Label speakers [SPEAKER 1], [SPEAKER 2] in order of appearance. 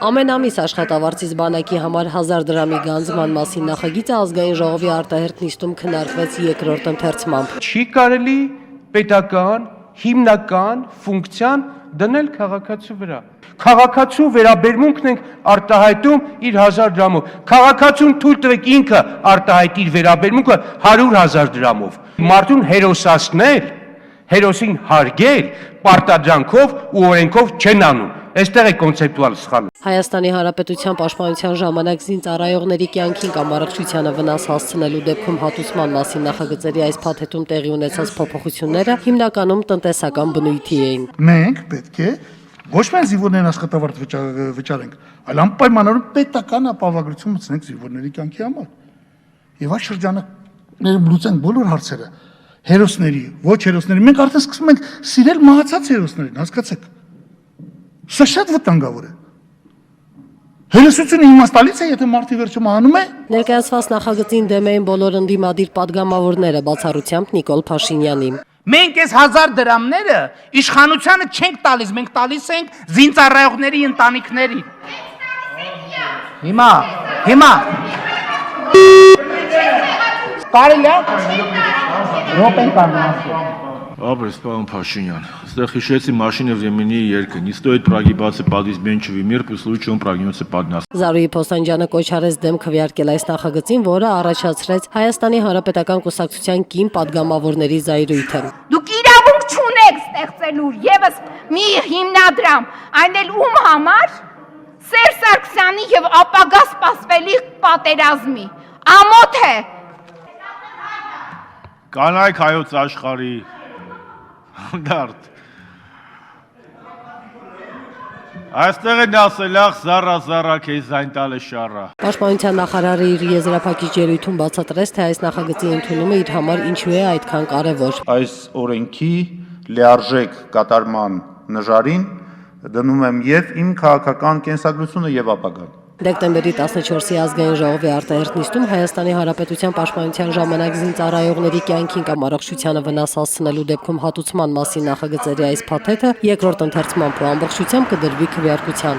[SPEAKER 1] Ամեն ամիս աշխատավարձից բանակի համար 1000 դրամի գանձման մասին նախագիծը ազգային ժողովի արտահերթ նիստում քննարկվեց երկրորդ ընթերցմամբ։
[SPEAKER 2] Չի կարելի պետական, հիմնական ֆունկցիան դնել քաղաքացու վրա։ Քաղաքացու վերաբերմունքն ենք արտահայտում իր 1000 դրամով։ Քաղաքացուն թույլ տվեք ինքը արտահայտի իր վերաբերմունքը 100,000 դրամով։ Մարդուն հերոսացնել, հերոսին հարգել, պարտադրանքով ու օրենքով չեն անում։ Այստեղ է կոնցեպտուալ սխալը։
[SPEAKER 1] Հայաստանի Հանրապետության պաշտպանության ժամանակ զինծառայողների կյանքին կամ առողջությանը վնաս հասցնելու դեպքում հատուցման մասին նախագծերի այս փաթեթում տեղի ունեցած փոփոխությունները հիմնականում տնտեսական բնույթի էին։
[SPEAKER 3] Մենք պետք է ոչ միայն զինվորներին աշխատավարձ վճարենք, այլ անպայմանորեն պետական ապահովագրություն մտցնենք զինվորների կյանքի համար։ Եվ այս շրջանակներում լուծենք բոլոր հարցերը։ Հերոսների, ոչ հերոսների, մենք արդեն սկսում ենք սիրել մահացած հերոսներին, հասկացեք։ Սա շատ վտանգավոր է։ Հերոսությունը իմաստալից է, եթե մարդի վերջում անում է։
[SPEAKER 1] Ներկայացված նախագծին դեմ էին բոլոր ընդդիմադիր պատգամավորները, բացառությամբ Նիկոլ Փաշինյանի։
[SPEAKER 4] Մենք այս 1000 դրամները իշխանությանը չենք տալիս, մենք տալիս ենք զինծառայողների ընտանիքներին։ Հիմա կարելի է ռոպեն կանոնացիա։
[SPEAKER 5] Ապրես, պարոն Փաշինյան, այստեղ հիշեցի Մաշինը времени երգը, не стоит прогибаться под изменчивый мир, при случае он прогнется под нас։
[SPEAKER 1] Զարուհի Փոստանջյանը կոչ արեց դեմ քվեարկել այս նախագծին, որը առաջացրեց Հայաստանի Հանրապետական կուսակցության կին պատգամավորների զայրույթը։
[SPEAKER 6] Դուք իրավունք չունեք ստեղծելու եւս մի հիմնադրամ, այն էլ ում համար Սերժ Սարգսյանի եւ ապագա սպասվելի պատերազմի։ Ամոթ է։
[SPEAKER 5] Կանայք հայոց աշխարհի Դարդ։ Այստեղ են ասել ախ զառա քեզ այն տալը շառա։
[SPEAKER 1] Պաշտպանության նախարարը իր եզրափակիչ ելույթում բացատրեց, թե այս նախագծի ընդունումը իր համար ինչու է այդքան կարևոր։
[SPEAKER 7] Այս օրենքի լիարժեք կատարման նժարին դնում եմ եւ իմ քաղաքական կենսագրությունը եւ ապագան։
[SPEAKER 1] Դեկտեմբերի 14-ի ազգային ժողովի արտահերթ նիստում Հայաստանի Հանրապետության պաշտպանության ժամանակ զինծառայողների կյանքին կամ առողջությանը վնաս հասցնելու դեպքում հատուցման մասին նախագծերի այս փաթեթը երկրորդ ընթերցման ամբողջությամբ կդրվի քվեարկության։